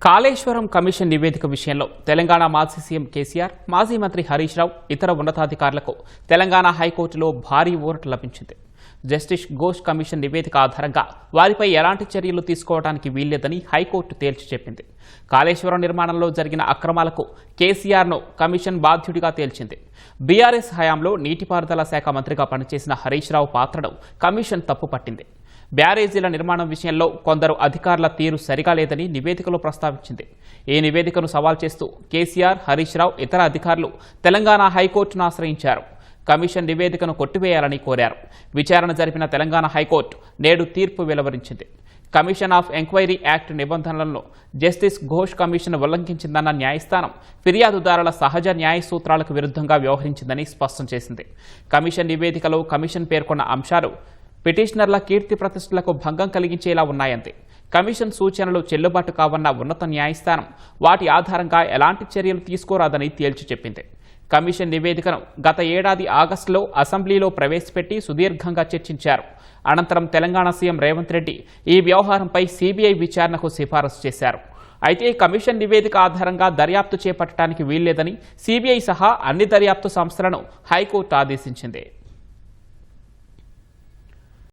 Kaleshwaram commission నివేదిక విషయంలో తెలంగాణ మాజీ సీఎం కేసీఆర్, మాజీ మంత్రి హరీష్ రావు, ఇతర ఉన్నతాధికారులకు తెలంగాణ హైకోర్టులో భారీ ఊరట లభించింది. జస్టిస్ ఘోష్ కమిషన్ నివేదిక ఆధారంగా వారిపై ఎలాంటి చర్యలు తీసుకోవడానికి వీల్లేదని హైకోర్టు తేల్చి చెప్పింది. కాళేశ్వరం నిర్మాణంలో జరిగిన అక్రమాలకు కేసీఆర్ను కమిషన్ బాధ్యుడిగా తేల్చింది. బీఆర్ఎస్ హయాంలో నీటిపారుదల శాఖ మంత్రిగా పనిచేసిన హరీష్ రావు పాత్రను కమిషన్ తప్పుపట్టింది. బ్యారేజీల నిర్మాణం విషయంలో కొందరు అధికారుల తీరు సరిగా లేదని నివేదికలో ప్రస్తావించింది. ఈ నివేదికను సవాల్ చేస్తూ కేసీఆర్, హరీష్ రావు, ఇతర అధికారులు తెలంగాణ హైకోర్టును ఆశ్రయించారు. కమిషన్ నివేదికను కొట్టివేయాలని కోరారు. విచారణ జరిపిన తెలంగాణ హైకోర్టు నేడు తీర్పు వెలువరించింది. కమిషన్ ఆఫ్ ఎంక్వైరీ యాక్ట్ నిబంధనలను జస్టిస్ ఘోష్ కమిషన్ ఉల్లంఘించిందన్న న్యాయస్థానం ఫిర్యాదుదారుల సహజ న్యాయ సూత్రాలకు విరుద్ధంగా వ్యవహరించిందని స్పష్టం చేసింది. కమిషన్ నివేదికలో కమిషన్ పేర్కొన్న అంశాలు పిటిషనర్ల కీర్తి ప్రతిష్టలకు భంగం కలిగించేలా ఉన్నాయంది. కమిషన్ సూచనలు చెల్లుబాటు కావన్న ఉన్నత న్యాయస్థానం వాటి ఆధారంగా ఎలాంటి చర్యలు తీసుకోరాదని తేల్చి చెప్పింది. కమిషన్ నివేదికను గత ఏడాది ఆగస్టులో అసెంబ్లీలో ప్రవేశపెట్టి సుదీర్ఘంగా చర్చించారు. అనంతరం తెలంగాణ సీఎం రేవంత్ రెడ్డి ఈ వ్యవహారంపై సీబీఐ విచారణకు సిఫారసు చేశారు. అయితే కమిషన్ నివేదిక ఆధారంగా దర్యాప్తు చేపట్టడానికి వీల్లేదని సీబీఐ సహా అన్ని దర్యాప్తు సంస్థలను హైకోర్టు ఆదేశించింది.